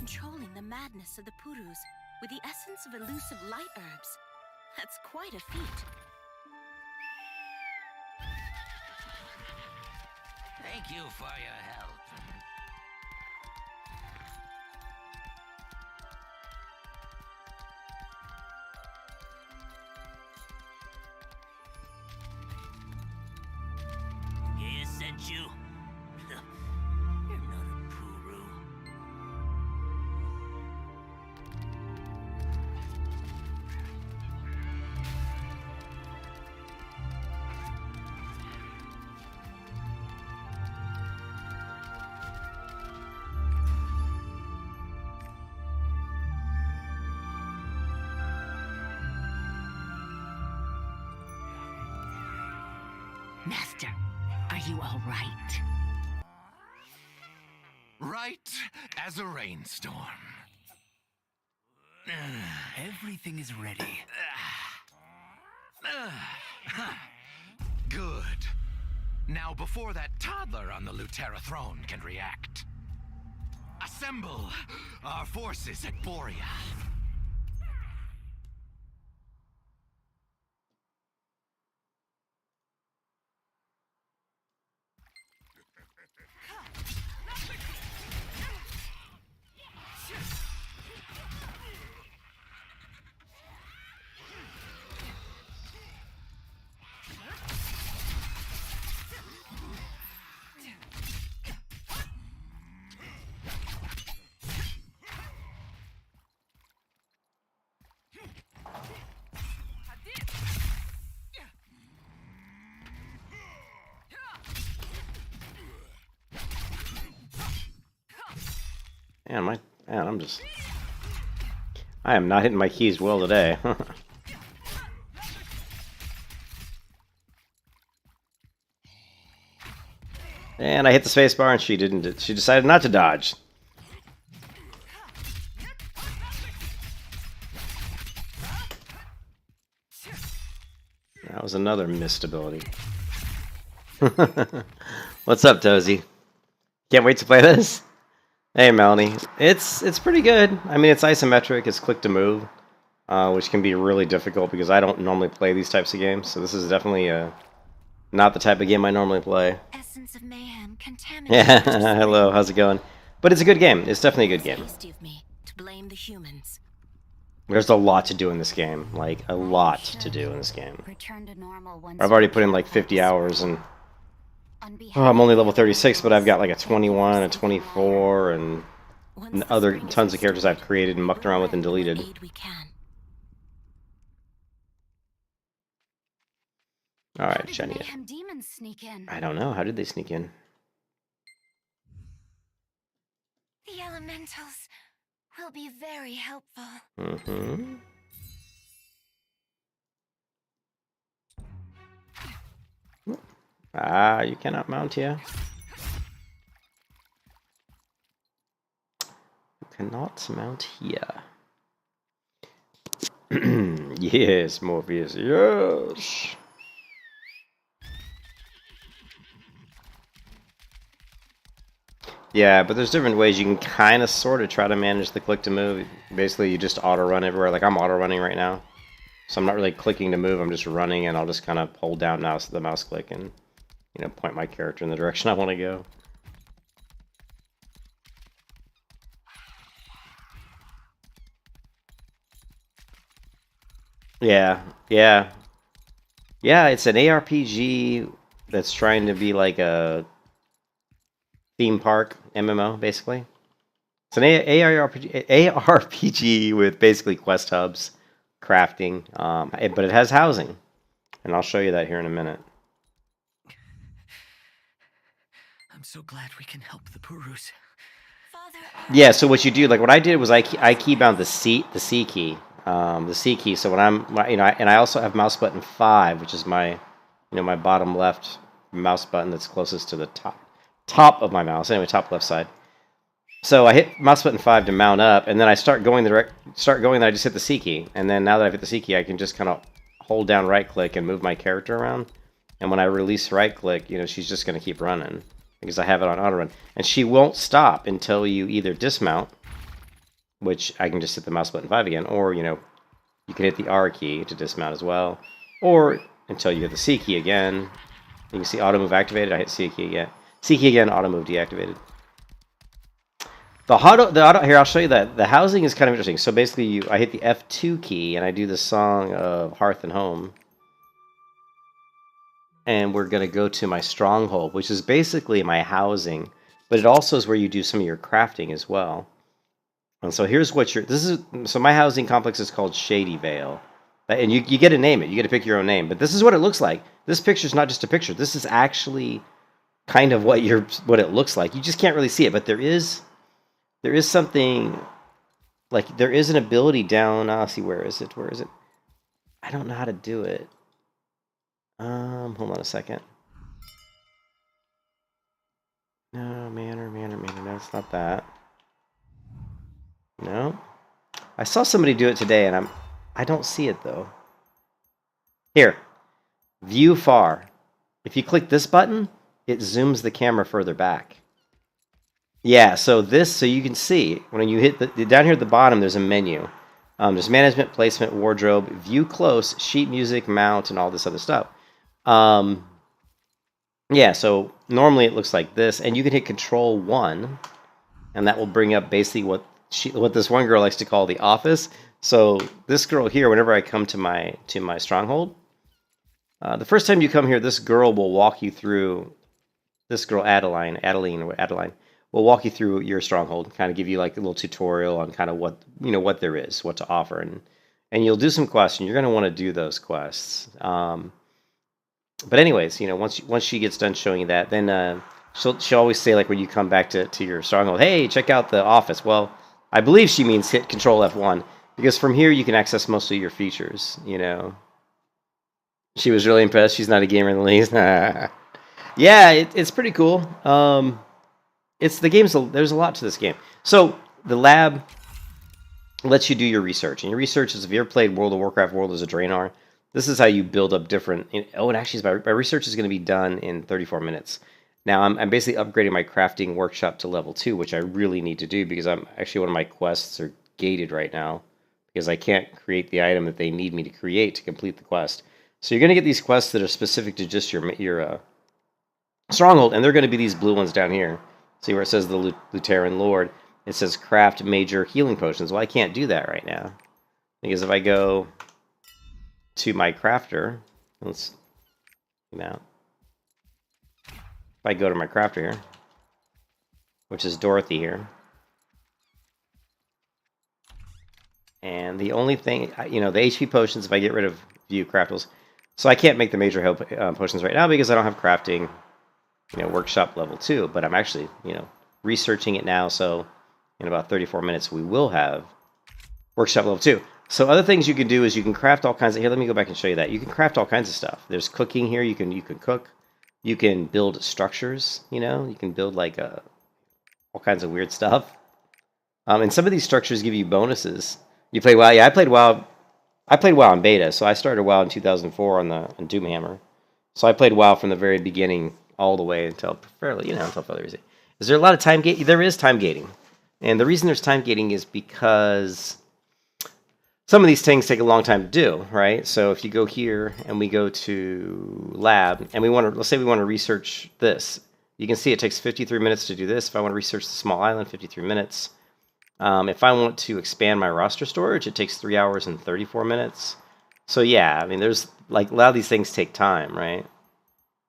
controlling the madness of the Purus with the essence of elusive light herbs. That's quite a feat. Thank you for your help. Gaia sent you? You're not a Puru. Master, are you all right? Right as a rainstorm. Everything is ready. Good. Now, before that toddler on the Lutera throne can react, assemble our forces at Borea. I am not hitting my keys well today. And I hit the space bar and she didn't. She decided not to dodge. That was another missed ability. What's up, Tozy? Can't wait to play this. Hey, Melanie. It's pretty good. I mean, it's isometric. It's click to move, which can be really difficult because I don't normally play these types of games. So this is definitely not the type of game I normally play. Essence of mayhem Yeah. Hello. How's it going? But it's a good game. It's definitely a good game. Tasty of me to blame the humans. There's a lot to do in this game. Like, a lot to do in this game. Return to normal once I've already put in like 50 hours and I'm only level 36, but I've got like a 21, a 24, and other tons of characters I've created and mucked around with and deleted. Alright, Jenny. I don't know. How did they sneak in? The elementals will be very helpful. Mm-hmm. Ah, you cannot mount here. You cannot mount here. Yes, Morpheus, yes! Yeah, but there's different ways you can kind of sort of try to manage the click to move. Basically, you just auto-run everywhere. Like, I'm auto-running right now. So I'm not really clicking to move, I'm just running, and I'll just kind of hold down the mouse click and, you know, point my character in the direction I want to go. Yeah, it's an ARPG that's trying to be like a theme park MMO, basically. It's an ARPG with basically quest hubs, crafting, but it has housing, and I'll show you that here in a minute. I'm so glad we can help the Purus. Yeah, so what you do, like what I did was I keybound the C key. The C key. So when and I also have mouse button 5, which is my, my bottom left mouse button that's closest to the top of my mouse. Anyway, top left side. So I hit mouse button 5 to mount up, and then I start going. Then I just hit the C key, and then now that I've hit the C key, I can just kind of hold down right click and move my character around. And when I release right click, she's just going to keep running because I have it on auto run, and she won't stop until you either dismount which I can just hit the mouse button 5 again, or, you know, you can hit the R key to dismount as well, or until you hit the C key again. You can see auto move activated. I hit C key again. C key again, auto move deactivated. The auto here, I'll show you that. The housing is kind of interesting. So basically, I hit the F2 key, and I do the song of Hearth and Home. And we're going to go to my stronghold, which is basically my housing. But it also is where you do some of your crafting as well. And so here's what so my housing complex is called Shady Vale. And you get to name it. You get to pick your own name. But this is what it looks like. This picture's not just a picture. This is actually kind of what it looks like. You just can't really see it, but there is something, like, there is an ability down. I'll see, where is it? I don't know how to do it. Hold on a second. No, manor. No, it's not that. No. I saw somebody do it today, and I don't see it, though. Here. View far. If you click this button, it zooms the camera further back. Yeah, so you can see, when you hit down here at the bottom, there's a menu. There's management, placement, wardrobe, view close, sheet music, mount, and all this other stuff. Yeah, so normally it looks like this, and you can hit Control 1, and that will bring up basically what this one girl likes to call the office. So this girl here, whenever I come to my stronghold, the first time you come here, this girl will walk you through. This girl, Adeline, will walk you through your stronghold, kind of give you like a little tutorial on kind of what there is, what to offer, and you'll do some quests, and you're going to want to do those quests. But anyways, you know, once she gets done showing you that, then she'll always say, like, when you come back to your stronghold, hey, check out the office. Well, I believe she means hit Control F1, because from here you can access most of your features, you know. She was really impressed. She's not a gamer in the least. Yeah, it's pretty cool. There's a lot to this game. So the lab lets you do your research, and your research is, if you ever played World of Warcraft, World as a Draenor, this is how you build up different. And actually, my research is going to be done in 34 minutes. Now I'm basically upgrading my crafting workshop to level 2, which I really need to do, because I'm actually, one of my quests are gated right now because I can't create the item that they need me to create to complete the quest. So you're going to get these quests that are specific to just your stronghold, and they're going to be these blue ones down here. See where it says the Lutheran Lord? It says craft major healing potions. Well, I can't do that right now, because if I go to my crafter, let's zoom out. If I go to my crafter here, which is Dorothy here, and the only thing, you know, the HP potions, if I get rid of view craftables, so I can't make the major health potions right now because I don't have crafting, you know, workshop level 2, but I'm actually, you know, researching it now, so in about 34 minutes we will have workshop level 2. So other things you can do is you can craft all kinds of, here, let me go back and show you that. You can craft all kinds of stuff. There's cooking here, you can cook. You can build structures, you know, you can build like all kinds of weird stuff. And some of these structures give you bonuses. You play WoW? Yeah, I played WoW in beta, so I started WoW in 2004 on Doomhammer. So I played WoW from the very beginning all the way until fairly recent. Is there a lot of time gating? There is time gating. And the reason there's time gating is because some of these things take a long time to do, right? So if you go here and we go to lab, and let's say we want to research this. You can see it takes 53 minutes to do this. If I want to research the small island, 53 minutes. If I want to expand my roster storage, it takes 3 hours and 34 minutes. So yeah, I mean, there's like, a lot of these things take time, right?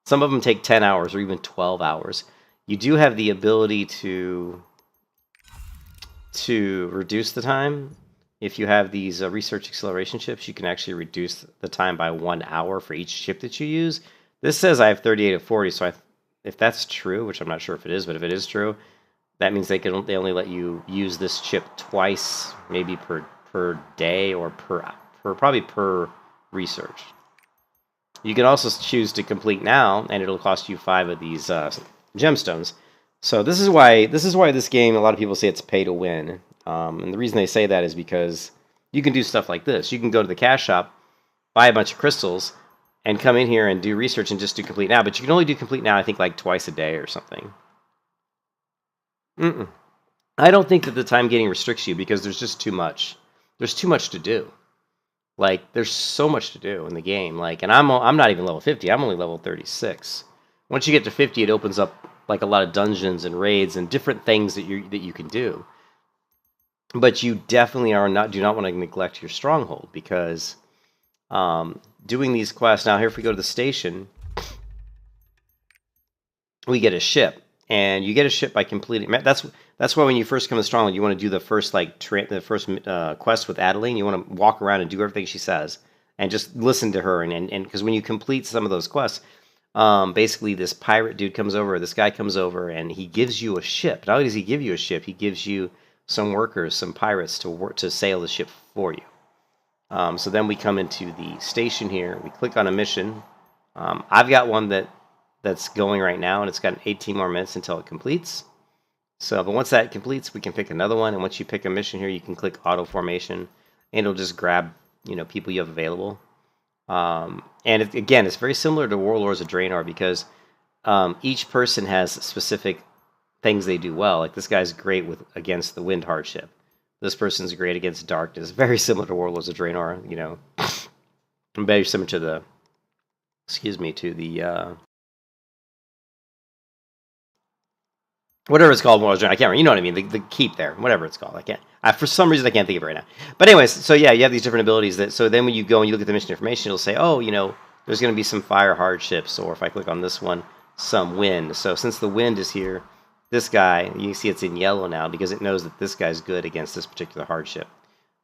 Some of them take 10 hours or even 12 hours. You do have the ability to reduce the time. If you have these research acceleration chips, you can actually reduce the time by 1 hour for each chip that you use. This says I have 38 of 40, so if that's true, which I'm not sure if it is, but if it is true, that means they only let you use this chip twice, maybe per day, or probably per research. You can also choose to complete now, and it'll cost you 5 of these gemstones. So this is why this game, a lot of people say it's pay to win. And the reason they say that is because you can do stuff like this. You can go to the cash shop, buy a bunch of crystals, and come in here and do research and just do complete now. But you can only do complete now, I think, like twice a day or something. I don't think that the time gating restricts you because there's just too much. There's too much to do. Like, there's so much to do in the game. Like, and I'm not even level 50. I'm only level 36. Once you get to 50, it opens up like a lot of dungeons and raids and different things that you can do. But you definitely do not want to neglect your stronghold because doing these quests. Now, here if we go to the station, we get a ship, and you get a ship by completing. That's why when you first come to Stronghold, you want to do the first quest with Adeline. You want to walk around and do everything she says, and just listen to her. And because when you complete some of those quests, basically this pirate dude comes over, this guy comes over, and he gives you a ship. Not only does he give you a ship, he gives you some workers, some pirates to sail the ship for you. So then we come into the station here. We click on a mission. I've got one that's going right now, and it's got 18 more minutes until it completes. So, but once that completes, we can pick another one. And once you pick a mission here, you can click auto formation, and it'll just grab people you have available. And again, it's very similar to Warlords of Draenor because each person has specific things they do well. Like this guy's great against the wind hardship. This person's great against darkness. Very similar to Warlords of Draenor, very similar to the, whatever it's called, Warlords of Draenor. I can't remember. You know what I mean? The keep there, whatever it's called. For some reason, I can't think of it right now. But anyways, so yeah, you have these different abilities so then when you go and you look at the mission information, it'll say, oh, there's going to be some fire hardships, or if I click on this one, some wind. So since the wind is here, this guy, you can see it's in yellow now because it knows that this guy's good against this particular hardship.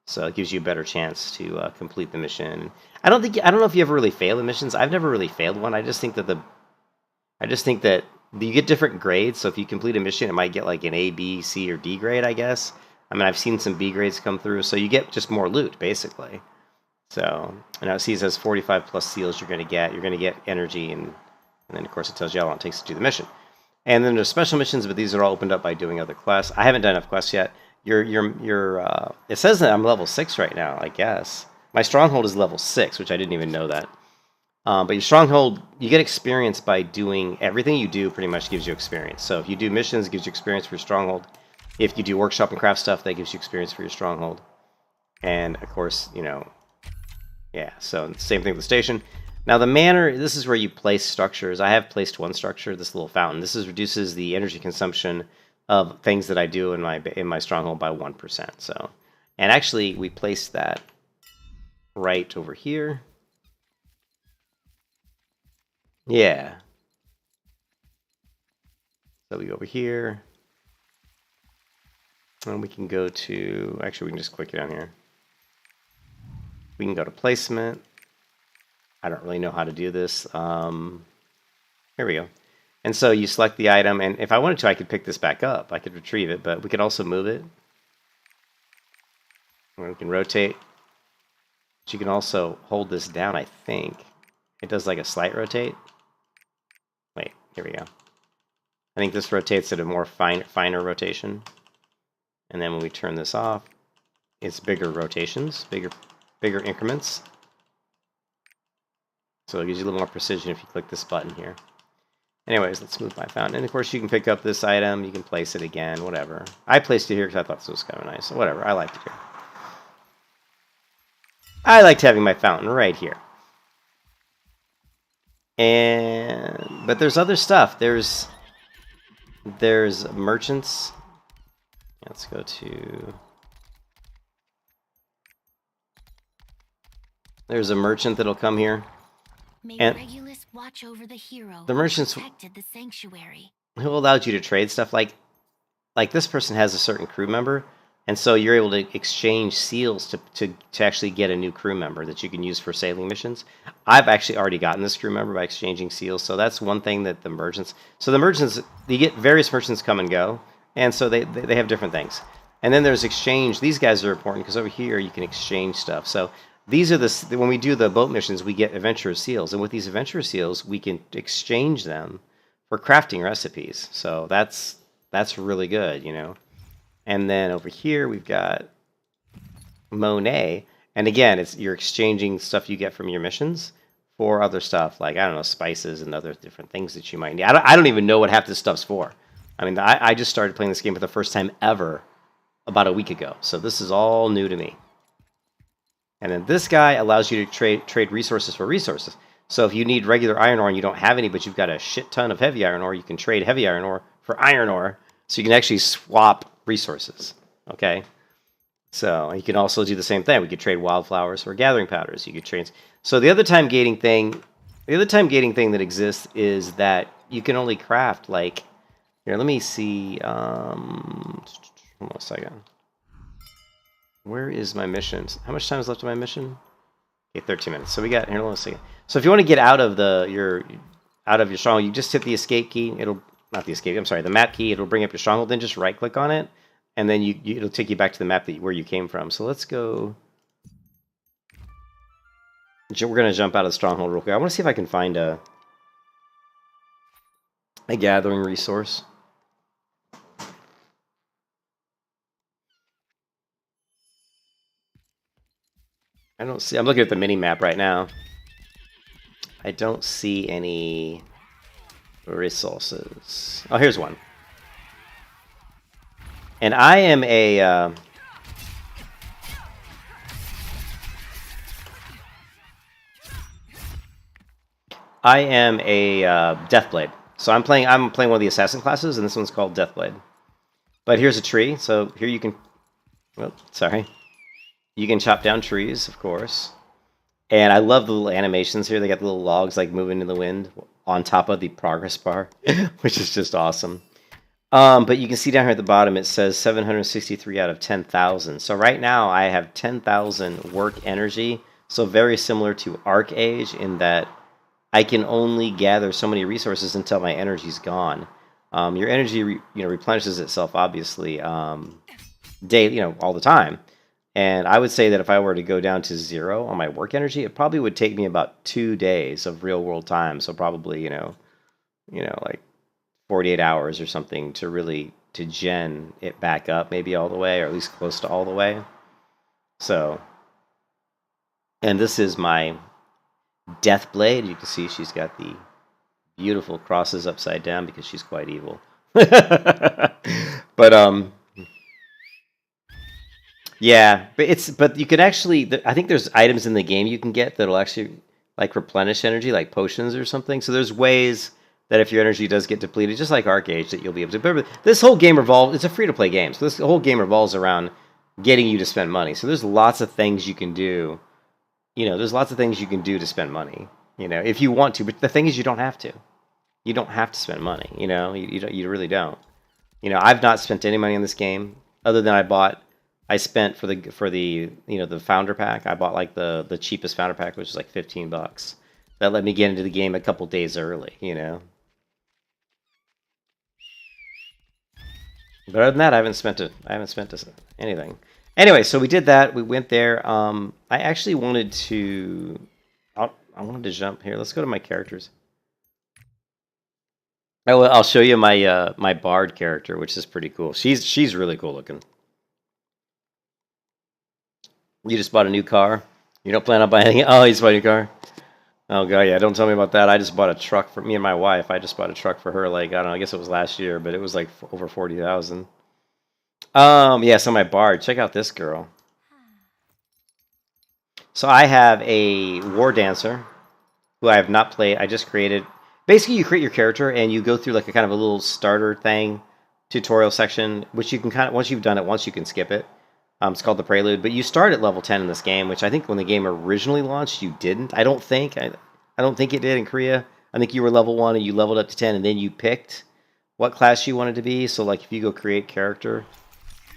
So it gives you a better chance to complete the mission. I don't know if you ever really fail the missions. I've never really failed one. I just think that you get different grades. So if you complete a mission, it might get like an A, B, C, or D grade, I guess. I mean, I've seen some B grades come through. So you get just more loot, basically. So, and it says 45 plus seals you're going to get. You're going to get energy, and then, of course, it tells you how long it takes to do the mission. And then there's special missions, but these are all opened up by doing other quests. I haven't done enough quests yet. It says that I'm level 6 right now, I guess. My stronghold is level 6, which I didn't even know that. But your stronghold, you get experience by doing everything you do. Pretty much gives you experience. So if you do missions, it gives you experience for your stronghold. If you do workshop and craft stuff, that gives you experience for your stronghold. And of course, yeah. So same thing with the station. Now the manor, this is where you place structures. I have placed one structure, this little fountain. This reduces the energy consumption of things that I do in my stronghold by 1%. So, and actually we placed that right over here. Yeah. So we go over here. And we can go to, actually we can just click it on here. We can go to placement. I don't really know how to do this. Here we go. And so you select the item, and if I wanted to, I could pick this back up. I could retrieve it, but we could also move it. Or we can rotate. But you can also hold this down, I think. It does like a slight rotate. Wait, here we go. I think this rotates at a more finer rotation. And then when we turn this off, it's bigger rotations, bigger increments. So it gives you a little more precision if you click this button here. Anyways, let's move my fountain. And of course, you can pick up this item. You can place it again, whatever. I placed it here because I thought this was kind of nice. So whatever, I liked it here. I liked having my fountain right here. But there's other stuff. There's merchants. Let's go to... There's a merchant that'll come here. And Regulus watch over the hero. The merchants protected the sanctuary. Who allowed you to trade stuff like this person has a certain crew member, and so you're able to exchange seals to actually get a new crew member that you can use for sailing missions. I've actually already gotten this crew member by exchanging seals, so that's one thing that the merchants. So the merchants, you get various merchants come and go, and so they have different things. And then there's exchange. These guys are important because over here you can exchange stuff. So these are when we do the boat missions, we get adventurer seals, and with these adventurer seals, we can exchange them for crafting recipes. So that's really good, And then over here we've got Monet, and again, you're exchanging stuff you get from your missions for other stuff like, I don't know, spices and other different things that you might need. I don't even know what half this stuff's for. I mean, I just started playing this game for the first time ever about a week ago, so this is all new to me. And then this guy allows you to trade resources for resources. So if you need regular iron ore and you don't have any, but you've got a shit ton of heavy iron ore, you can trade heavy iron ore for iron ore, so you can actually swap resources. Okay, so you can also do the same thing. We could trade wildflowers for gathering powders. You could trade. So the other time gating thing that exists is that you can only craft like here. Let me see. Hold on a second. Where is my mission? How much time is left of my mission? Okay, 13 minutes. So we got here. Hold on a second. So if you want to get out of your stronghold, you just hit the escape key. It'll not the escape. I'm sorry, the map key. It'll bring up your stronghold. Then just right click on it, and then it'll take you back to the map where you came from. So let's go. We're gonna jump out of the stronghold real quick. I want to see if I can find a gathering resource. I don't see. I'm looking at the mini map right now. I don't see any resources. Oh, here's one. And I am a Deathblade. So I'm playing one of the assassin classes, and this one's called Deathblade. But here's a tree. So here you can. Well, sorry. You can chop down trees, of course. And I love the little animations here. They got the little logs like moving in the wind on top of the progress bar, which is just awesome. But you can see down here at the bottom, it says 763 out of 10,000. So right now I have 10,000 work energy. So very similar to ARK Age in that I can only gather so many resources until my energy's gone. Your energy replenishes itself, obviously, all the time. And I would say that if I were to go down to 0 on my work energy, it probably would take me about 2 days of real world time. So probably, like 48 hours or something to gen it back up, maybe all the way, or at least close to all the way. So, and this is my Deathblade. You can see she's got the beautiful crosses upside down because she's quite evil. But, yeah, but you can actually, I think there's items in the game you can get that'll actually like replenish energy, like potions or something. So there's ways that if your energy does get depleted, just like ARK Age, that you'll be able to. But this whole game it's a free-to-play game, so this whole game revolves around getting you to spend money. So there's lots of things you can do. There's lots of things you can do to spend money. If you want to, but the thing is, you don't have to. You don't have to spend money. You really don't. I've not spent any money on this game other than I spent for the founder pack. I bought like the cheapest founder pack, which is like $15. That let me get into the game a couple days early, But other than that, I haven't spent anything. Anyway, so we did that. We went there. I actually wanted to. I wanted to jump here. Let's go to my characters. I'll show you my my bard character, which is pretty cool. She's really cool looking. You just bought a new car. You don't plan on buying anything? Oh, you just bought a new car? Oh, God, yeah. Don't tell me about that. I just bought a truck for me and my wife. I just bought a truck for her, like, I don't know, I guess it was last year, but it was like over 40,000. Yeah, so my bard. Check out this girl. So I have a war dancer who I have not played. I just created. Basically, you create your character and you go through like a kind of a little starter thing, tutorial section, which you can kind of, once you've done it once, you can skip it. It's called the Prelude, but you start at level 10 in this game, which I think when the game originally launched, you didn't. I don't think it did in Korea. I think you were level 1 and you leveled up to 10, and then you picked what class you wanted to be. So, like, if you go create character,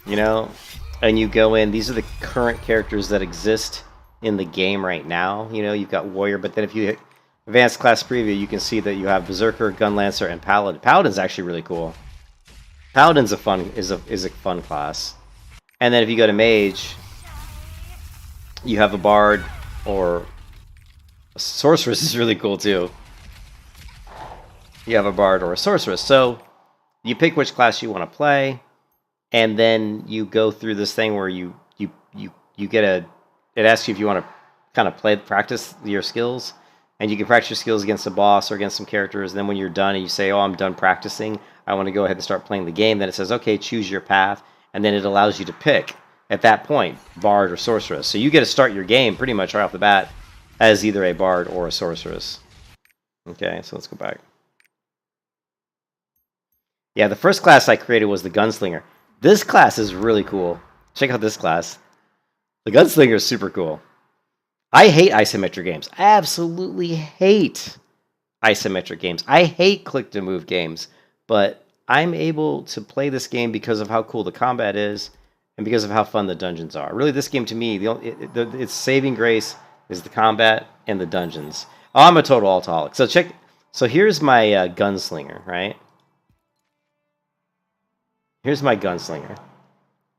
and you go in, these are the current characters that exist in the game right now. You've got Warrior, but then if you hit Advanced Class Preview, you can see that you have Berserker, Gunlancer, and Paladin. Paladin's actually really cool. Paladin's a fun class. And then if you go to Mage, you have a Bard or a Sorceress is really cool too. You have a Bard or a Sorceress. So you pick which class you want to play, and then you go through this thing where you get it asks you if you want to kind of practice your skills, and you can practice your skills against a boss or against some characters. And then when you're done and you say, "Oh, I'm done practicing," I want to go ahead and start playing the game, then it says, okay, choose your path, and then it allows you to pick, at that point, Bard or Sorceress. So you get to start your game pretty much right off the bat as either a Bard or a Sorceress. Okay, so let's go back. Yeah, the first class I created was the Gunslinger. This class is really cool. Check out this class. The Gunslinger is super cool. I hate isometric games. I absolutely hate isometric games. I hate click-to-move games. But I'm able to play this game because of how cool the combat is and because of how fun the dungeons are. Really, this game to me, its saving grace is the combat and the dungeons. Oh, I'm a total alcoholic. So here's my Gunslinger, right? Here's my Gunslinger.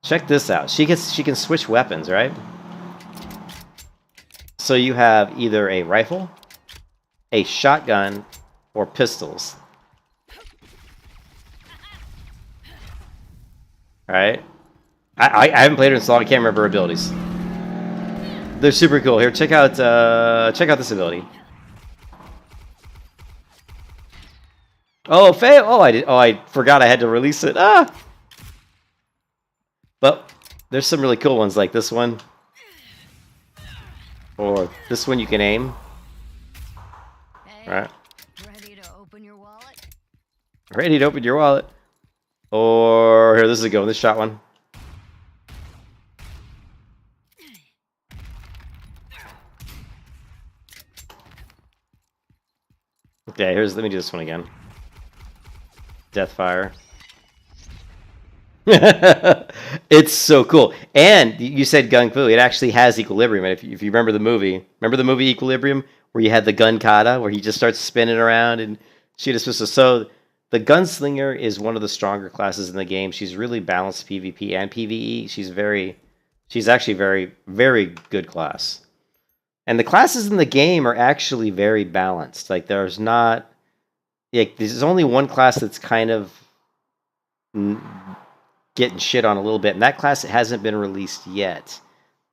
Check this out. She can switch weapons, right? So you have either a rifle, a shotgun, or pistols. Alright? I haven't played her in so long, I can't remember her abilities. They're super cool. Here, check out this ability. Oh, fail! Oh, I forgot I had to release it. Ah! But there's some really cool ones like this one. Or this one you can aim. Hey, Right. ready to open your wallet? Ready to open your wallet. Or here, this is a go. This shot one. Okay, let me do this one again. Deathfire. It's so cool. And you said gun fu. It actually has equilibrium. And if you remember the movie Equilibrium, where you had the gun kata, where he just starts spinning around and shoot his pistol. So the Gunslinger is one of the stronger classes in the game. She's really balanced PvP and PvE. She's actually very, very good class. And the classes in the game are actually very balanced. Like there's only one class that's kind of getting shit on a little bit, and that class hasn't been released yet.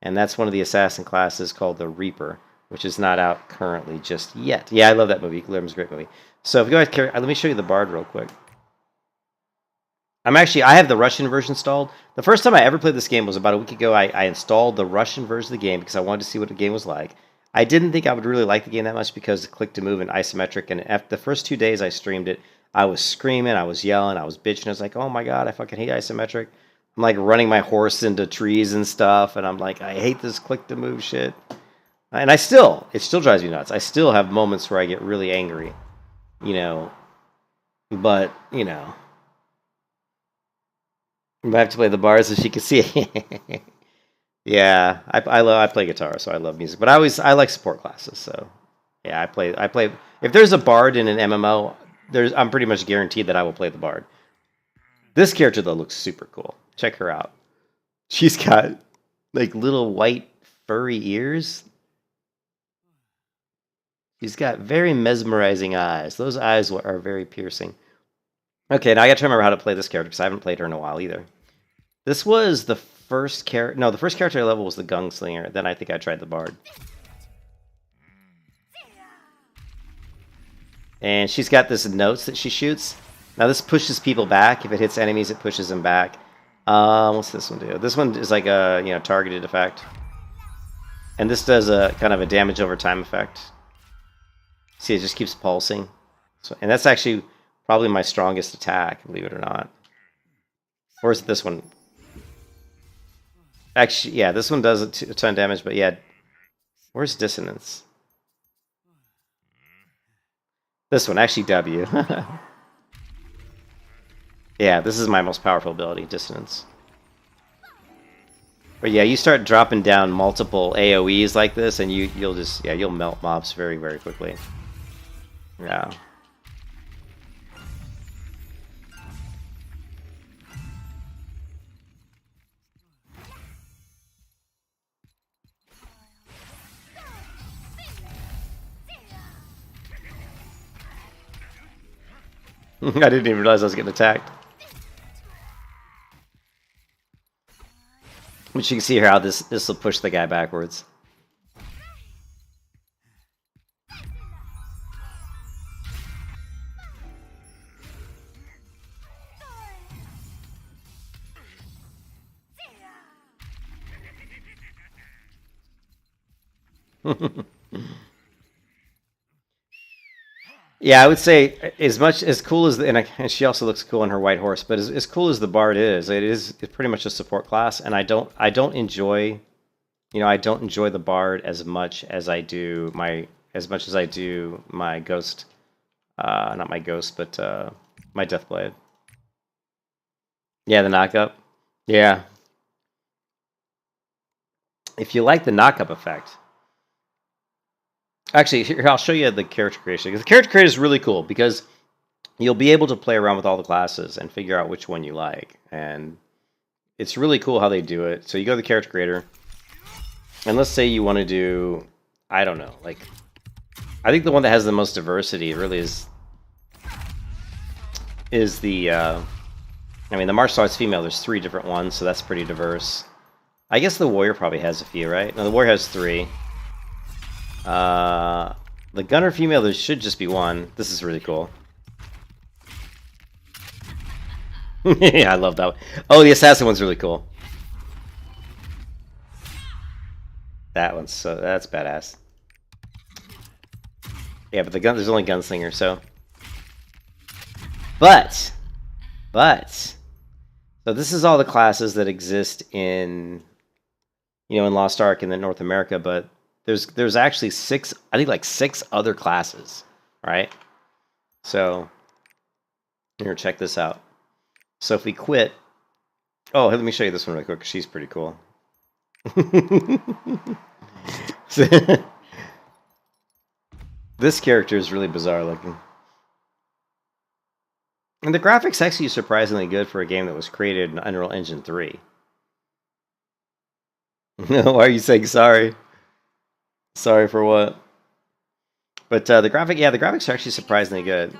And that's one of the assassin classes called the Reaper, which is not out currently just yet. Yeah, I love that movie. Equilibrium's a great movie. So if you guys care, let me show you the Bard real quick. I have the Russian version installed. The first time I ever played this game was about a week ago. I installed the Russian version of the game because I wanted to see what the game was like. I didn't think I would really like the game that much because of click to move and isometric. And after the first 2 days I streamed it, I was screaming, I was yelling, I was bitching. I was like, oh my god, I fucking hate isometric. I'm like running my horse into trees and stuff, and I'm like, I hate this click to move shit. And it still drives me nuts. I still have moments where I get really angry, but I have to play the bars so she can see it. Yeah, I play guitar, so I love music. But I like support classes, so yeah, I play. If there's a bard in an MMO, I'm pretty much guaranteed that I will play the bard. This character though looks super cool. Check her out. She's got like little white furry ears. She's got very mesmerizing eyes. Those eyes are very piercing. Okay, now I got to remember how to play this character because I haven't played her in a while either. This was the first character. No, the first character I leveled was the Gunslinger. Then I think I tried the Bard. And she's got this notes that she shoots. Now this pushes people back. If it hits enemies, it pushes them back. What's this one do? This one is like a targeted effect. And this does a kind of a damage over time effect. See, it just keeps pulsing. And that's actually probably my strongest attack, believe it or not. Or is it this one? Actually, yeah, this one does a ton of damage, but yeah. Where's Dissonance? This one, actually W. Yeah, this is my most powerful ability, Dissonance. But yeah, you start dropping down multiple AoEs like this, and you'll melt mobs very, very quickly. Yeah. I didn't even realize I was getting attacked. But you can see here how this will push the guy backwards. Yeah, I would say as much as cool as and she also looks cool on her white horse, but as cool as the bard is, it's pretty much a support class, and I don't enjoy, I don't enjoy the bard as much as I do my ghost, not my ghost, but my Deathblade. Yeah, the knockup. Yeah, if you like the knockup effect. Actually, here, I'll show you the character creation. Because the character creation is really cool because you'll be able to play around with all the classes and figure out which one you like. And it's really cool how they do it. So you go to the character creator, and let's say you want to do, I don't know, like, I think the one that has the most diversity really is the, I mean, the martial arts female, there's 3 different ones, so that's pretty diverse. I guess the warrior probably has a few, right? No, the warrior has 3. The gunner female, there should just be 1. This is really cool. Yeah, I love that one. Oh, the assassin one's really cool. That's badass. Yeah, but there's only Gunslinger, so. But, so this is all the classes that exist in, in Lost Ark and then North America, but there's actually 6, I think like 6 other classes, right? So, here, check this out. So if we quit, oh, let me show you this one real quick. She's pretty cool. This character is really bizarre looking. And the graphics actually surprisingly good for a game that was created in Unreal Engine 3. Why are you saying sorry? Sorry for what? But the graphics are actually surprisingly good.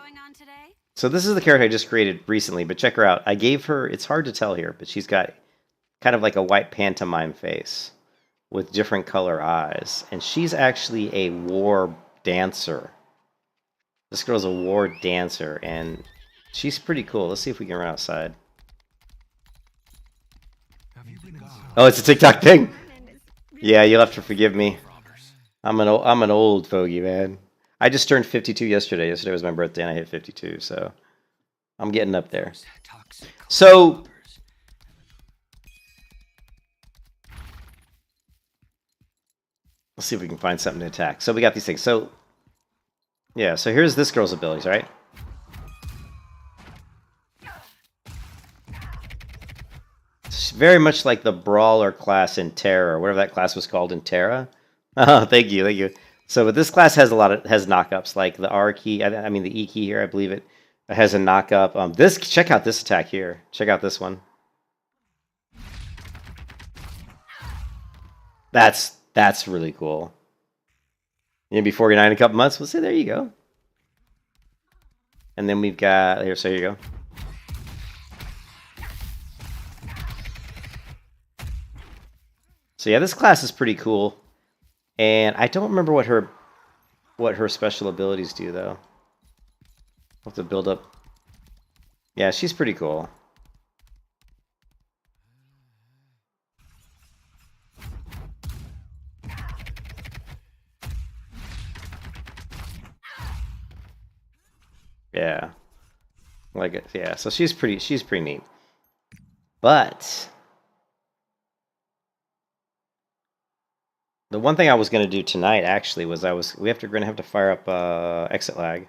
So this is the character I just created recently, but check her out. I gave her, it's hard to tell here, but she's got kind of like a white pantomime face with different color eyes. And she's actually a war dancer. This girl's a war dancer, and she's pretty cool. Let's see if we can run outside. Oh, it's a TikTok thing? Yeah, you'll have to forgive me. I'm an old fogey, man. I just turned 52 yesterday. Yesterday was my birthday, and I hit 52, so I'm getting up there. So, let's see if we can find something to attack. So we got these things. So, yeah, so here's this girl's abilities, right? It's very much like the Brawler class in Terra, or whatever that class was called in Terra. Oh, thank you. So, but this class has has knockups, like the R key. I mean, the E key here. I believe it has a knockup. Check out this attack here. Check out this one. That's really cool. You'll be 49 in a couple months. We'll say there you go. And then we've got here. So here you go. So yeah, this class is pretty cool. And I don't remember what her special abilities do though. I'll have to build up. Yeah, she's pretty cool. Yeah. Yeah, so she's pretty neat. But the one thing I was going to do tonight actually was we're going to have to fire up exit lag.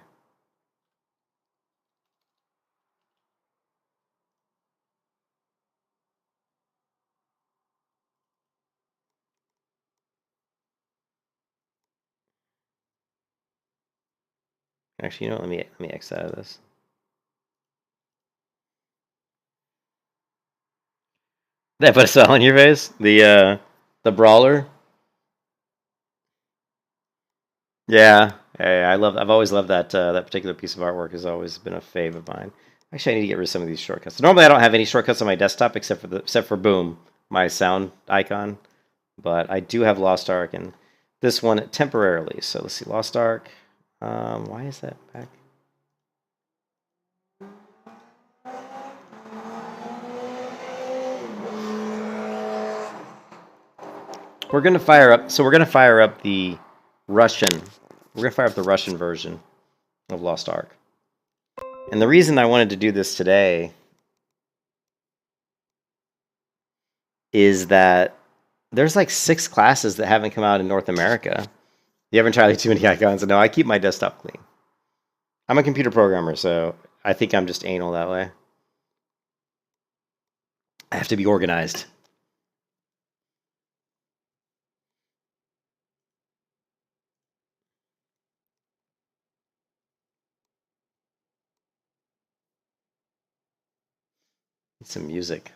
Actually, you know what? Let me exit out of this. Did I put a smile on your face? The brawler. Yeah, I've always loved that that particular piece of artwork. Has always been a fave of mine. Actually, I need to get rid of some of these shortcuts. Normally, I don't have any shortcuts on my desktop except for Boom, my sound icon. But I do have Lost Ark and this one temporarily. So let's see, Lost Ark. Why is that back? We're gonna fire up. So we're gonna fire up the Russian. We're gonna fire up the Russian version of Lost Ark. And the reason I wanted to do this today is that there's like 6 classes that haven't come out in North America. You have entirely too many icons. No, I keep my desktop clean. I'm a computer programmer, so I think I'm just anal that way. I have to be organized. Need some music.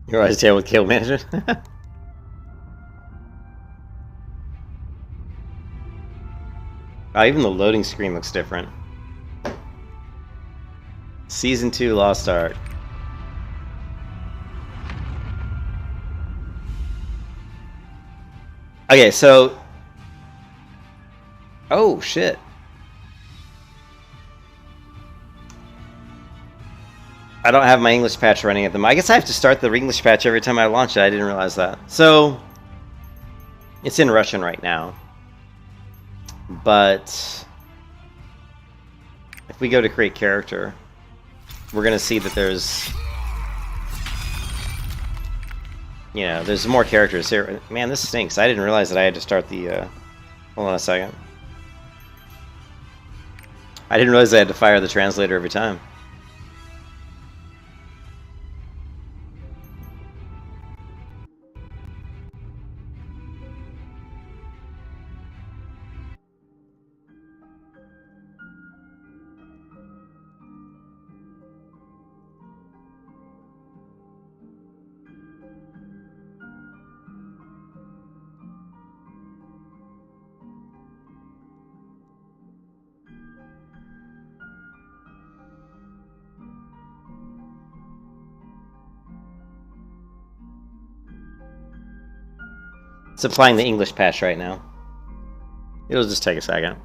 Your eyes tail with kill management. Oh, even the loading screen looks different. Season 2 Lost Ark. Okay, so... Oh, shit. I don't have my English patch running at the moment. I guess I have to start the English patch every time I launch it. I didn't realize that. So, it's in Russian right now. But if we go to create character, we're going to see that there's, you know, there's more characters here. Man, this stinks. I didn't realize that I had to start the, hold on a second. I didn't realize I had to fire the translator every time. It's applying the English patch right now. It'll just take a second.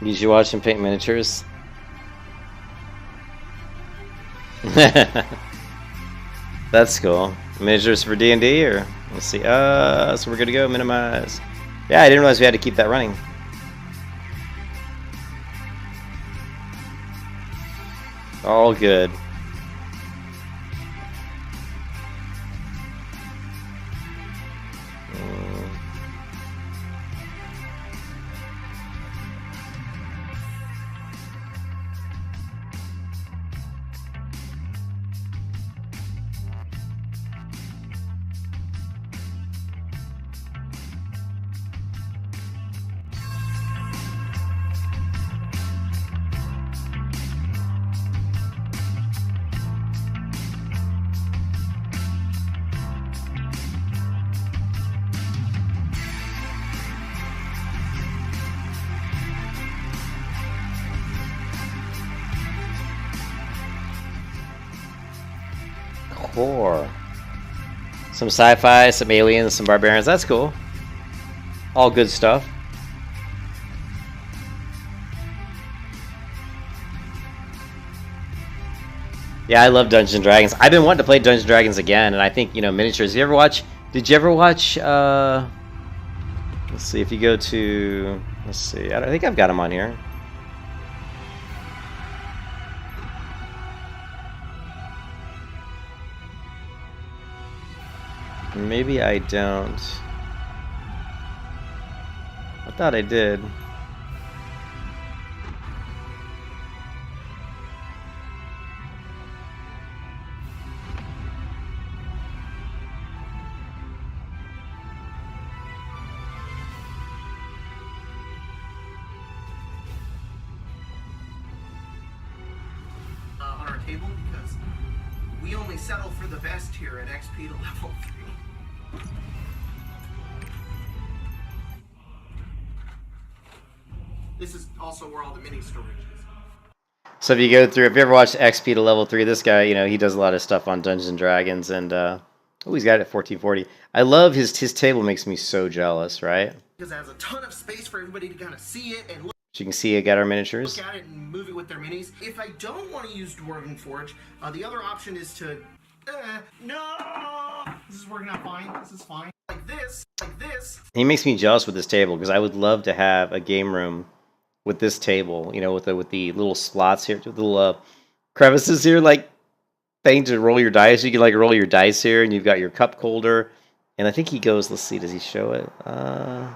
You should watch him paint miniatures. That's cool. Miniatures for D&D, or let's see. So we're good to go. Minimize. Yeah, I didn't realize we had to keep that running. All good. Core. Some sci-fi, some aliens, some barbarians. That's cool. All good stuff. Yeah, I love Dungeons and Dragons. I've been wanting to play Dungeons and Dragons again, and I think, you know, miniatures. Did you ever watch, let's see, if you go to, let's see, I think I've got them on here. Maybe I don't. I thought I did. table because we only settle for the best here at XP to level 3. This is also where all the mini storage is. So if you go through, if you ever watched XP to level 3, this guy, you know, he does a lot of stuff on Dungeons and Dragons, and oh, he's got it at 1440. I love his table. Makes me so jealous, right? Because it has a ton of space for everybody to kind of see it and look. As you can see, I got our miniatures. Look at it and move it with their minis. If I don't want to use Dwarven Forge, the other option is to... no! This is working out fine. This is fine. Like this. Like this. He makes me jealous with this table, because I would love to have a game room with this table, you know, with the little slots here, with the little crevices here, like thing to roll your dice. You can like roll your dice here, and you've got your cup holder. And I think he goes, let's see, does he show it? Yeah.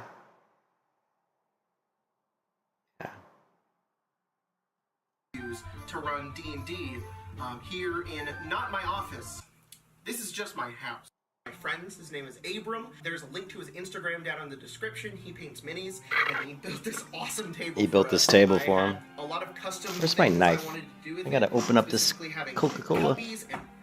To run D&D here in not my office. This is just my house. My friends, his name is Abram. There's a link to his Instagram down in the description. He paints minis, and he built this awesome table. He built this table for him. A lot of custom. Where's my knife? I gotta open up this Coca-Cola.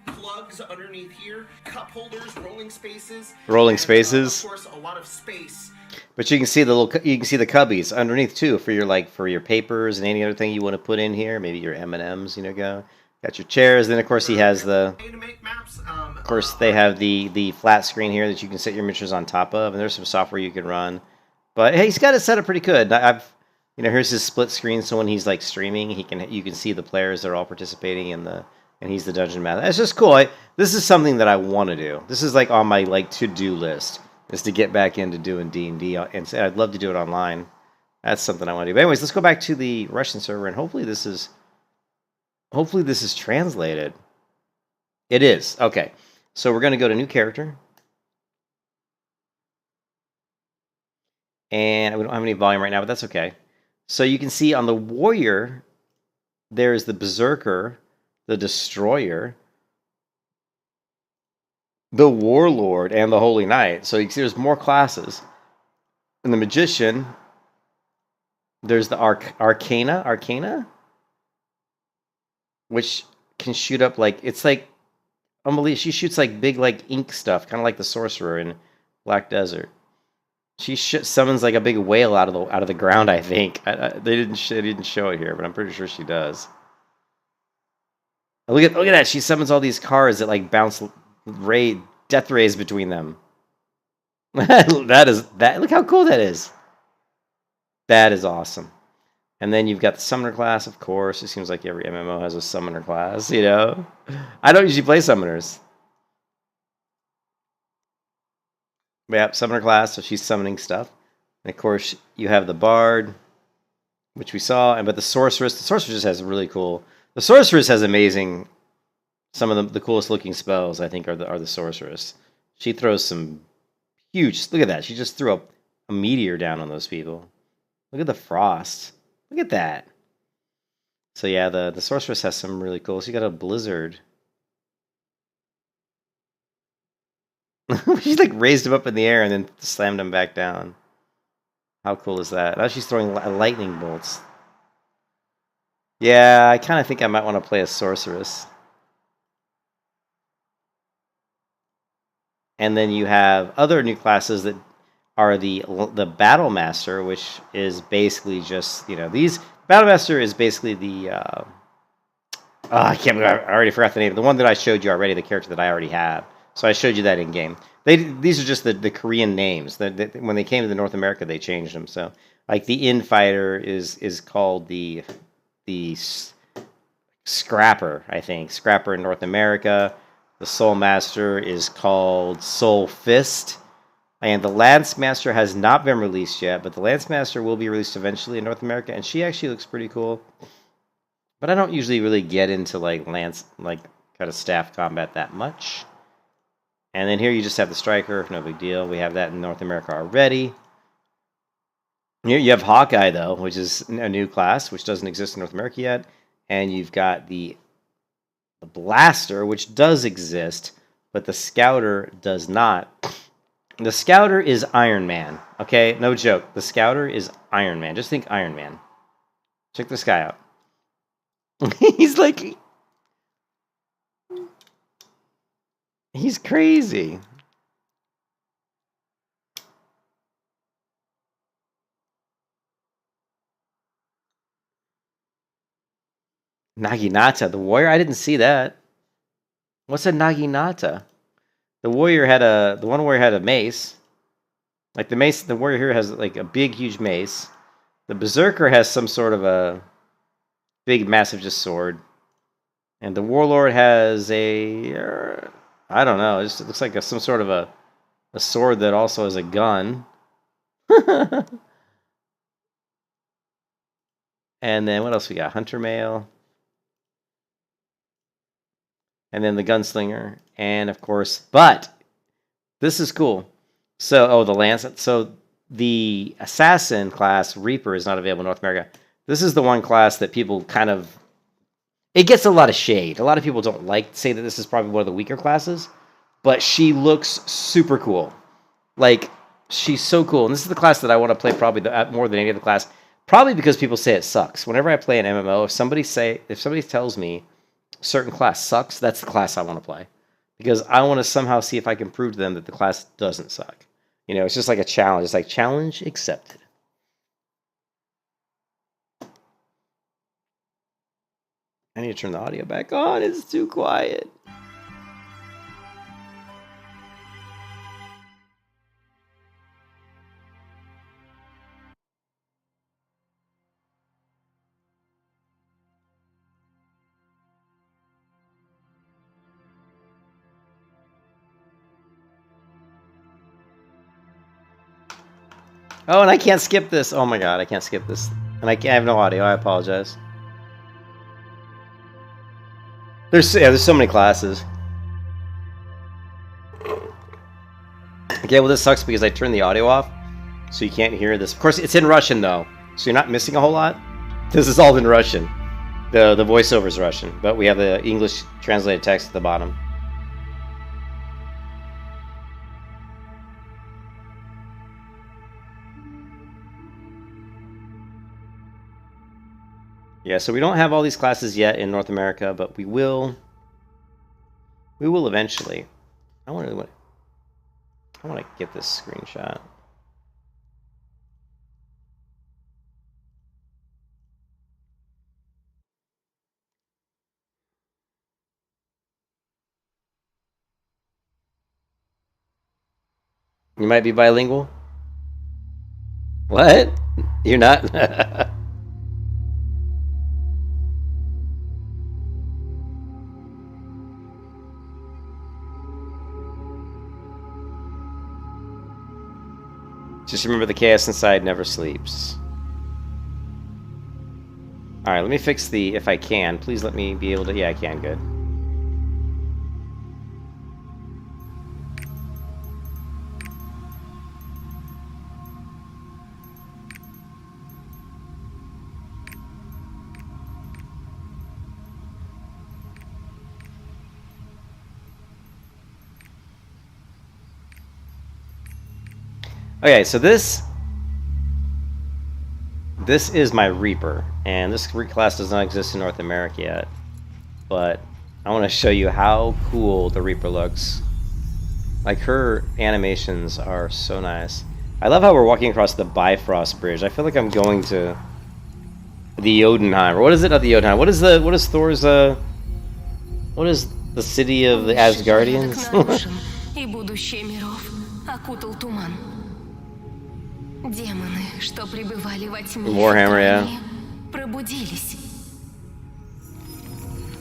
Plugs underneath here, cup holders, rolling spaces. Rolling and, spaces. Of course, a lot of space. But you can see you can see the cubbies underneath too for your papers and any other thing you want to put in here. Maybe your M&Ms, you know, got your chairs. Then of course he has the. Of course they have the flat screen here that you can set your miniatures on top of, and there's some software you can run. But hey, he's got it set up pretty good. Here's his split screen, so when he's like streaming, you can see the players that are all participating and he's the dungeon master. That's just cool. This is something that I want to do. This is like on my like to-do list, is to get back into doing D&D, and I'd love to do it online. That's something I want to do. But anyways, let's go back to the Russian server, and hopefully this is translated. It is. Okay. So we're going to go to new character. And we don't have any volume right now, but that's okay. So you can see on the warrior, there's the berserker, the destroyer, the warlord, and the holy knight. So you can see there's more classes. And the magician, there's the arcana, which can shoot up like, it's like, unbelievable. She shoots like big like ink stuff, kind of like the sorcerer in Black Desert. She summons like a big whale out of the ground. I think they didn't show it here, but I'm pretty sure she does. Look at that! She summons all these cards that like bounce death rays between them. that. Look how cool that is. That is awesome. And then you've got the summoner class, of course. It seems like every MMO has a summoner class, you know? I don't usually play summoners. But yeah, summoner class, so she's summoning stuff. And of course, you have the bard, which we saw, but the sorceress just has really cool... The sorceress has amazing... Some of the coolest looking spells, I think, are the sorceress. She throws some huge... Look at that, she just threw a meteor down on those people. Look at the frost. Look at that. So yeah, the sorceress has some really cool. So you got a blizzard. She's like raised him up in the air and then slammed him back down. How cool is that? Now she's throwing lightning bolts. Yeah, I kind of think I might want to play a sorceress. And then you have other new classes that are the Battle Master, which is basically just, you know, Battle Master is basically the I can't believe I already forgot the name. The one that I showed you already, the character that I already have. So I showed you that in game. These are just the Korean names. When they came to North America, they changed them. So like the Infighter is called the Scrapper, I think. Scrapper in North America. The Soul Master is called Soul Fist. And the Lance Master has not been released yet, but the Lance Master will be released eventually in North America, and she actually looks pretty cool. But I don't usually really get into like Lance, like kind of staff combat that much. And then here you just have the Striker, no big deal. We have that in North America already. Here you have Hawkeye, though, which is a new class, which doesn't exist in North America yet. And you've got the Blaster, which does exist, but the Scouter does not. The Scouter is Iron Man, okay? No joke. The Scouter is Iron Man. Just think Iron Man. Check this guy out. He's like... He's crazy. Naginata the Warrior? I didn't see that. What's a Naginata? The warrior had the one warrior had a mace. Like the mace, the warrior here has like a big, huge mace. The berserker has some sort of a big, massive just sword. And the warlord has I don't know, it just looks like some sort of a sword that also has a gun. And then what else we got? Hunter male. And then the gunslinger. And of course, but this is cool. So, the lance. So the assassin class, Reaper, is not available in North America. This is the one class that people kind of... It gets a lot of shade. A lot of people don't say that this is probably one of the weaker classes. But she looks super cool. Like, she's so cool. And this is the class that I want to play probably more than any other class. Probably because people say it sucks. Whenever I play an MMO, if somebody tells me certain class sucks, that's the class I want to play. Because I want to somehow see if I can prove to them that the class doesn't suck. You know, it's just like a challenge. It's like, challenge accepted. I need to turn the audio back on. It's too quiet. Oh, and I can't skip this. Oh my god, I can't skip this. And I have no audio. I apologize. There's so many classes. Okay, well this sucks because I turned the audio off, so you can't hear this. Of course, it's in Russian though, so you're not missing a whole lot. This is all in Russian. The voiceover is Russian, but we have the English translated text at the bottom. Yeah, so we don't have all these classes yet in North America, but we will. We will eventually. I want to get this screenshot. You might be bilingual. What? You're not? Just remember, the chaos inside never sleeps. Alright, let me fix the... If I can, please let me be able to... Yeah, I can. Good. Okay, so this is my Reaper, and this class does not exist in North America yet, but I want to show you how cool the Reaper looks. Like, her animations are so nice. I love how we're walking across the Bifrost Bridge. I feel like I'm going to the Jotunheim, or what is it? Not the Jotunheim. What is Thor's what is the city of the Asgardians? Демоны, что пребывали во тьме, Warhammer, yeah. пробудились.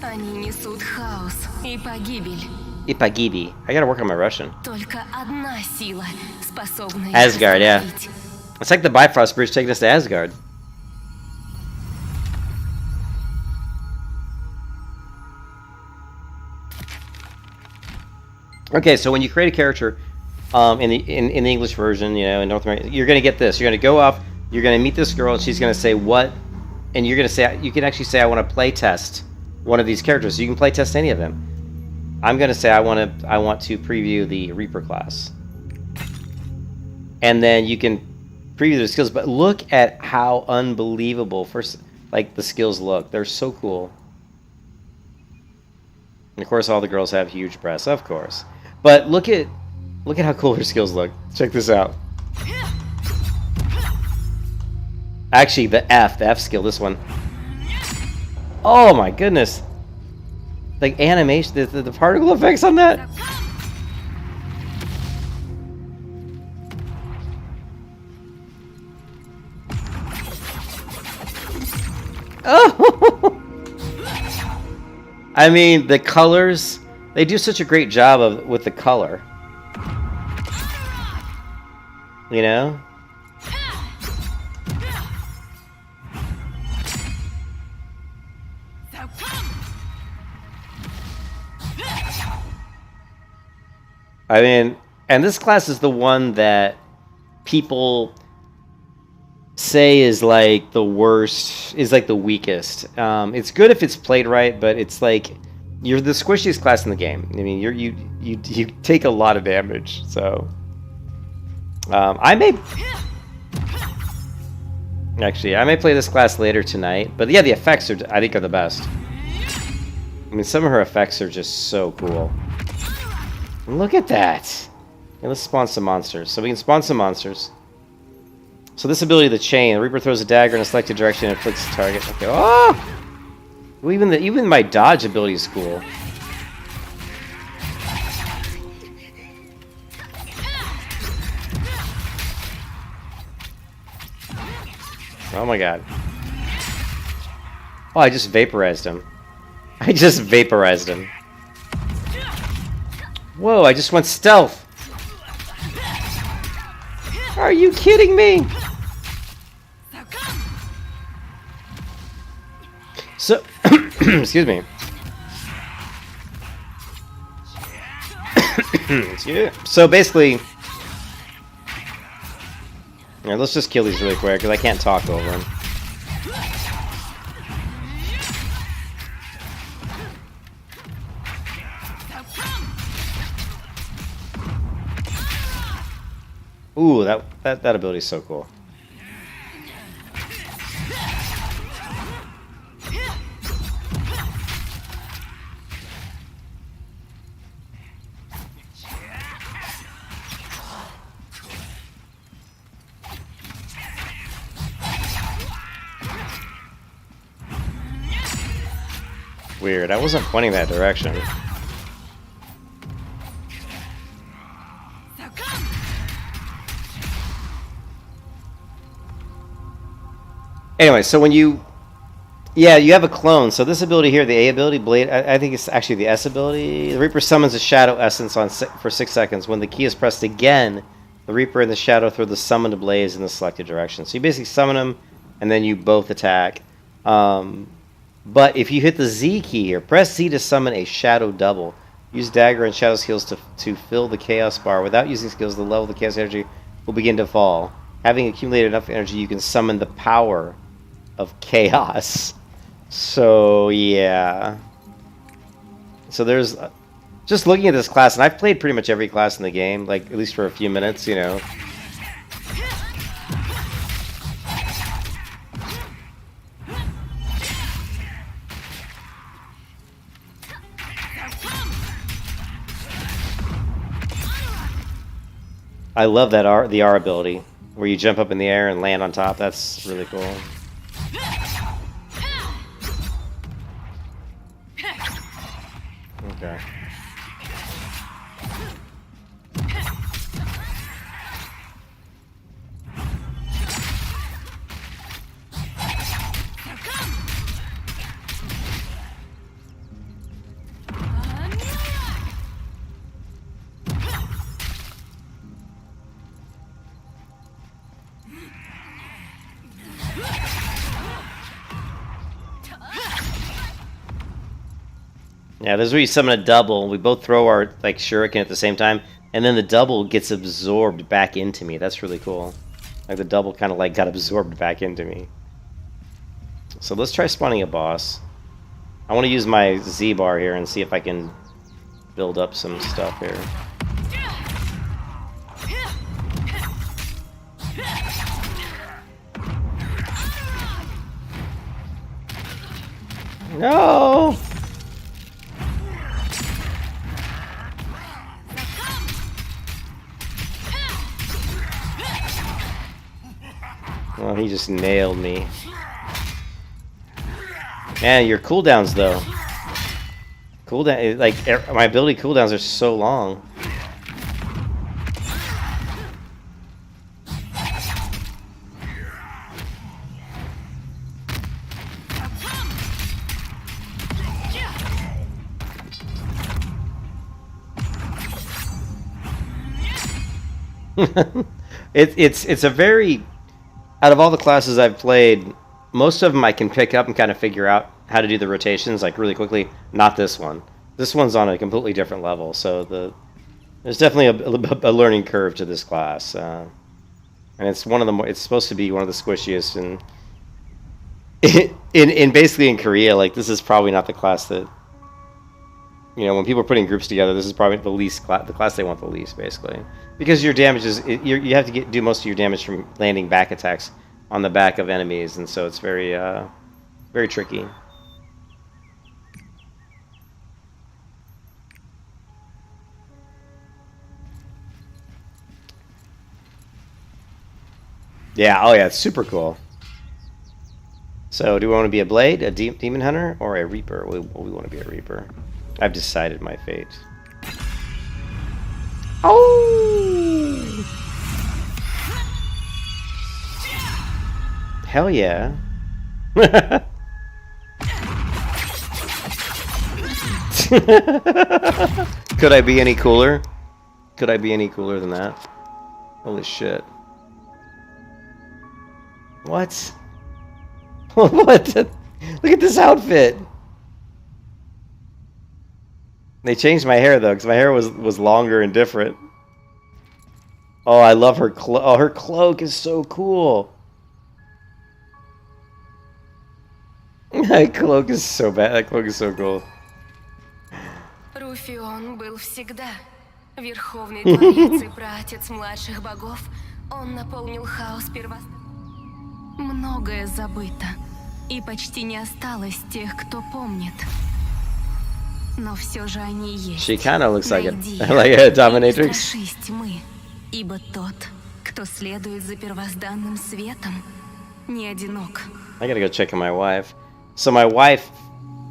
Они несут хаос и погибель. И погиби. I gotta work on my Russian. Только одна сила способна Asgard, yeah. It's like the Bifrost Bridge taking us to Asgard. Okay, so when you create a character, in the English version, you know, in North America, you're gonna get this. You're gonna go off. You're gonna meet this girl, and she's gonna say what, and you're gonna say, you can actually say, I want to play test one of these characters. So you can play test any of them. I'm gonna say I want to preview the Reaper class, and then you can preview the skills. But look at how unbelievable like the skills look. They're so cool. And of course, all the girls have huge breasts, of course. But look at how cool her skills look. Check this out. Actually, the F skill, this one. Oh my goodness. Like animation, the particle effects on that. Oh! I mean, the colors, they do such a great job with the color. You know? I mean, and this class is the one that people say is like the worst, is like the weakest. It's good if it's played right, but it's like you're the squishiest class in the game. I mean, you take a lot of damage. So I may play this class later tonight. But yeah, the effects I think are the best. I mean, some of her effects are just so cool. Look at that. Okay, let's spawn some monsters. So we can spawn some monsters. So this ability, the chain, the Reaper throws a dagger in a selected direction and inflicts a target. Okay. Oh! Well, even my dodge ability is cool. Oh my god. Oh, I just vaporized him. I just vaporized him. Whoa, I just went stealth. Are you kidding me? So, excuse me. So basically, yeah, let's just kill these really quick because I can't talk over them. Ooh, that ability is so cool. Weird, I wasn't pointing that direction. Anyway, so when you have a clone. So this ability here, the A ability, Blade, I think it's actually the S ability. The Reaper summons a Shadow Essence for 6 seconds. When the key is pressed again, the Reaper and the Shadow throw the summoned blaze in the selected direction. So you basically summon them, and then you both attack. But if you hit the Z key here, press Z to summon a Shadow Double. Use Dagger and Shadow skills to fill the Chaos bar. Without using skills, the level of the Chaos energy will begin to fall. Having accumulated enough energy, you can summon the power of Chaos. So yeah. So there's just looking at this class, and I've played pretty much every class in the game, like at least for a few minutes, you know. I love that the R ability, where you jump up in the air and land on top. That's really cool. Okay. Yeah, this is where you summon a double. We both throw our like shuriken at the same time, and then the double gets absorbed back into me. That's really cool. Like the double kind of like got absorbed back into me. So let's try spawning a boss. I want to use my Z bar here and see if I can build up some stuff here. No! Oh, he just nailed me. Man, your cooldowns though. Cooldown, like my ability cooldowns are so long. It's a very, out of all the classes I've played, most of them I can pick up and kind of figure out how to do the rotations like really quickly. Not this one. This one's on a completely different level, so there's definitely a learning curve to this class, and it's one of the more, it's supposed to be one of the squishiest, and in basically in Korea, like this is probably not the class that, you know, when people are putting groups together, this is probably the least the class they want the least, basically, because your damage is you have to do most of your damage from landing back attacks on the back of enemies, and so it's very very tricky. Yeah, oh yeah, it's super cool. So, do we want to be a Blade, a Demon Hunter, or a Reaper? We want to be a Reaper. I've decided my fate. Oh! Hell yeah. Could I be any cooler? Could I be any cooler than that? Holy shit. What? What? Look at this outfit. They changed my hair though, because my hair was longer and different. Oh, I love her cloak. Oh, her cloak is so cool. That cloak is so bad. That cloak is so cool. Руфион был всегда верховный творец и праотец младших богов. Он наполнил хаос первозданным. Многое забыто, и почти не осталось тех, кто помнит. Но все же они есть. She kind of looks like a dominatrix. Страшись тьмы, ибо тот, кто следует за первозданным светом, не одинок. I gotta go check on my wife. So my wife,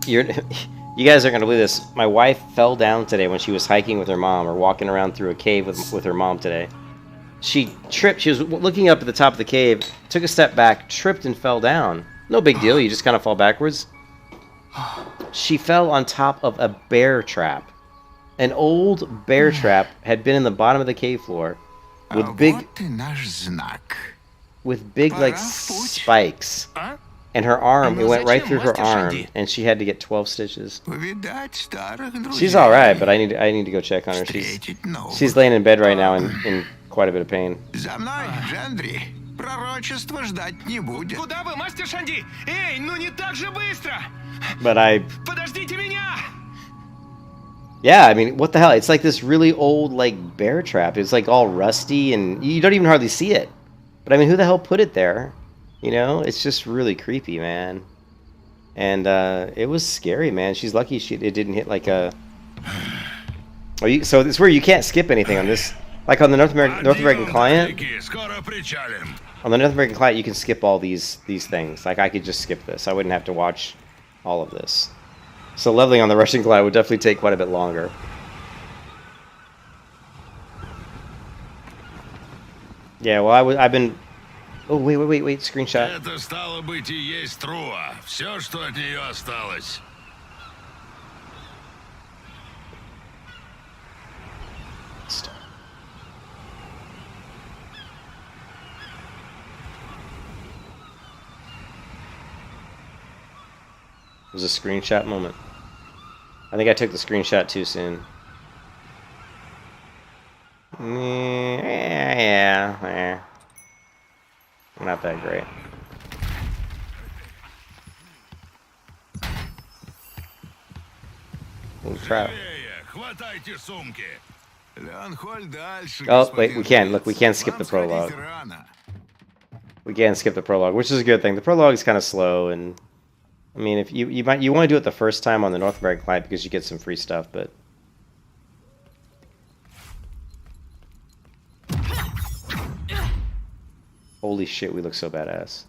you guys aren't gonna believe this. My wife fell down today when she was hiking with her mom, or walking around through a cave with her mom today. She tripped. She was looking up at the top of the cave, took a step back, tripped and fell down. No big deal. You just kind of fall backwards. She fell on top of a bear trap. An old bear trap had been in the bottom of the cave floor with big like spikes. And her arm, it went right through her arm, and she had to get 12 stitches. She's all right, but I need to go check on her. She's laying in bed right now in quite a bit of pain. But yeah, I mean, what the hell? It's like this really old, like, bear trap. It's like all rusty, and you don't even hardly see it. But I mean, who the hell put it there? You know, it's just really creepy, man. And it was scary, man. She's lucky it didn't hit like a. Oh, so it's where you can't skip anything on this. Like on the North American client. On the North American client, you can skip all these things. Like I could just skip this. I wouldn't have to watch all of this. So leveling on the Russian client would definitely take quite a bit longer. Yeah, well, I've been. Oh, wait, screenshot. Это стало быть и есть Труа. Все, что от нее осталось. It was a screenshot moment. I think I took the screenshot too soon. Yeah. Not that great. Trap. Oh, wait, we can. Look, we can't skip the prologue. We can't skip the prologue, which is a good thing. The prologue is kind of slow, and I mean, if you want to do it the first time on the North American client because you get some free stuff, but Holy shit, we look so badass.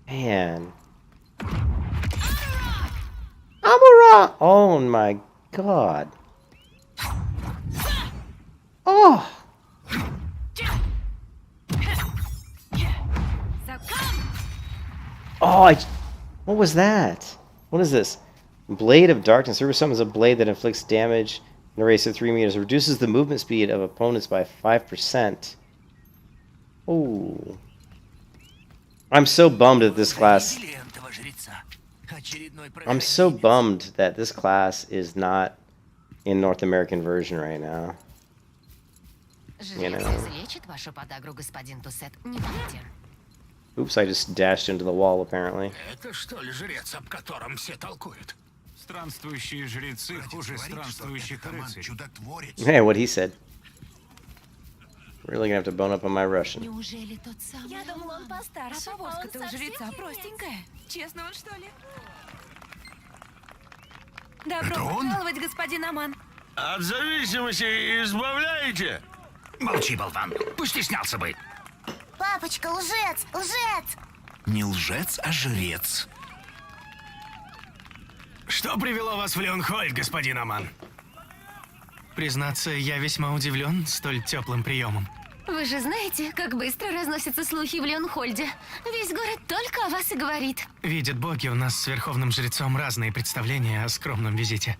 Man. Amara! Oh my god. Oh! Oh, what was that? What is this? Blade of Darkness. Whoever summons a blade that inflicts damage in a radius of 3 meters. Reduces the movement speed of opponents by 5%. Oh. I'm so bummed that this class... I'm so bummed that this class is not in North American version right now. You know. Oops, I just dashed into the wall, apparently. Это что ли жрец, об котором все толкуют? Странствующие жрецы хуже странствующих рыцарей. Hey, what he said. Really gonna have to bone up on my Russian. Неужели тот самый? Я думала, он постарше. А повозка-то у жреца простенькая. Честно он, что ли? Добро пожаловать, господин Аман. От зависимости избавляете? Молчи, болван. Пусть и снялся бы. Папочка, лжец! Лжец! Не лжец, а жрец. Что привело вас в Леонхольд, господин Аман? Признаться, я весьма удивлен столь теплым приемом. Вы же знаете, как быстро разносятся слухи в Леонхольде. Весь город только о вас и говорит. Видят боги, у нас с Верховным Жрецом разные представления о скромном визите.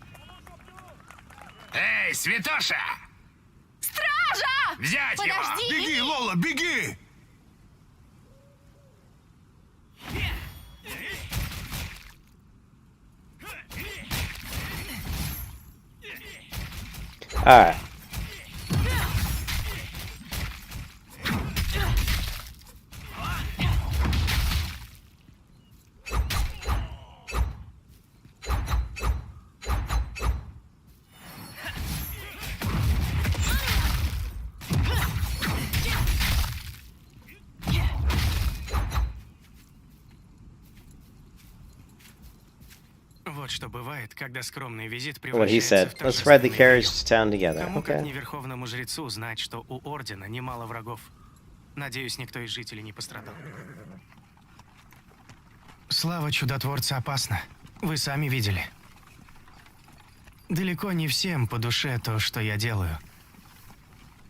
Эй, святоша! Стража! Взять Подожди! его! Беги, Лола, беги! Alright. Вот что бывает, когда скромный визит What he превращается said. в Let's ride the торжественный carriage прием. to town together. Кому как Okay. не Верховному Жрецу знать, что у Ордена немало врагов. Надеюсь, никто из жителей не пострадал. Слава Чудотворца опасна. Вы сами видели. Далеко не всем по душе то, что я делаю.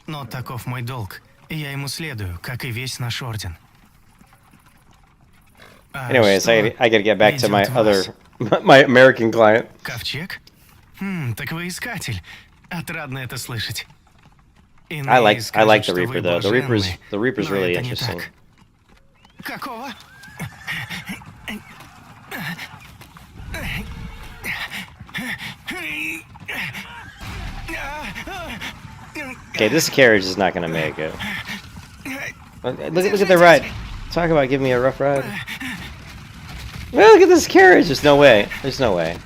Но таков мой долг, и я ему следую, как и весь наш Орден. А Anyways, что I gotta get back to my ведет вас? other... my American client. Ковчег? Так вы искатель. Отрадно это слышать. I like the Reaper though. The Reaper's really interesting. Какого? Okay, this carriage is not gonna make it. Look at the ride. Talk about giving me a rough ride. Well, look at this carriage. There's no way. There's no way.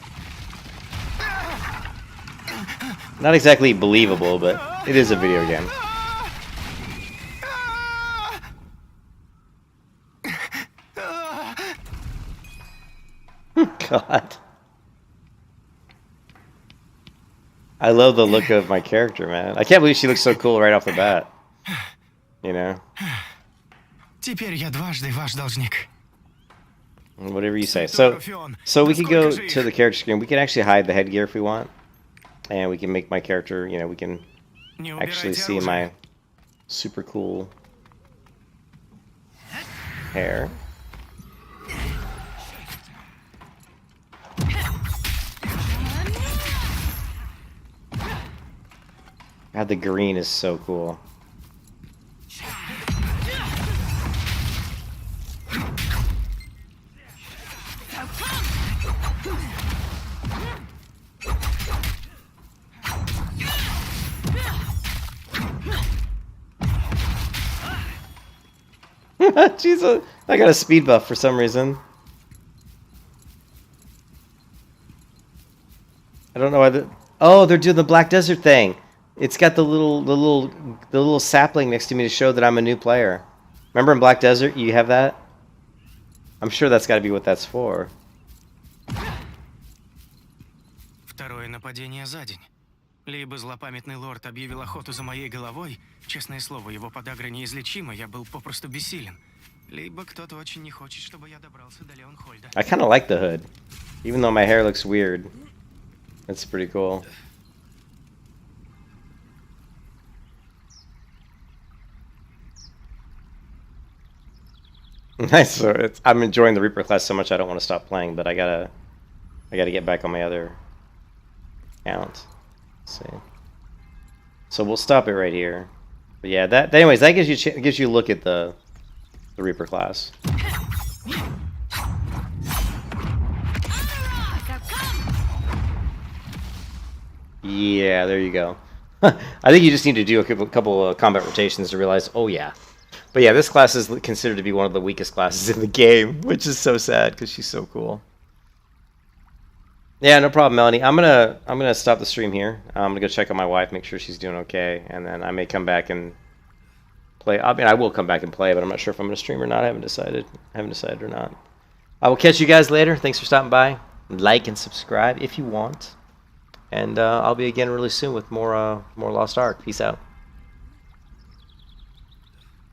Not exactly believable, but it is a video game. God. I love the look of my character, man. I can't believe she looks so cool right off the bat. You know? Теперь я дважды ваш должник. Whatever you say. So we can go to the character screen. We can actually hide the headgear if we want. And we can make my character, you know, we can actually see my super cool hair. God, the green is so cool. Jeez, I got a speed buff for some reason. I don't know why oh, they're doing the Black Desert thing. It's got the little sapling next to me to show that I'm a new player. Remember in Black Desert, you have that? I'm sure that's got to be what that's for. Второе нападение за день. Либо злопамятный лорд объявил охоту за моей головой, честное слово, его подагра неизлечима, я был попросту бессилен. Либо кто-то очень не хочет, чтобы я добрался до Леонхольда. I kind of like the hood, even though my hair looks weird. That's pretty cool. Nice. So I'm enjoying the Reaper class so much I don't want to stop playing, but I gotta get back on my other account. Let's see. So we'll stop it right here. But yeah, anyways, that gives you a look at the Reaper class. Yeah, there you go. I think you just need to do a couple of combat rotations to realize, oh yeah. But yeah, this class is considered to be one of the weakest classes in the game, which is so sad because she's so cool. Yeah, no problem, Melanie. I'm gonna stop the stream here. I'm gonna go check on my wife, make sure she's doing okay, and then I may come back and play. I mean, I will come back and play, but I'm not sure if I'm gonna stream or not. I haven't decided or not. I will catch you guys later. Thanks for stopping by. Like and subscribe if you want, and I'll be again really soon with more Lost Ark. Peace out.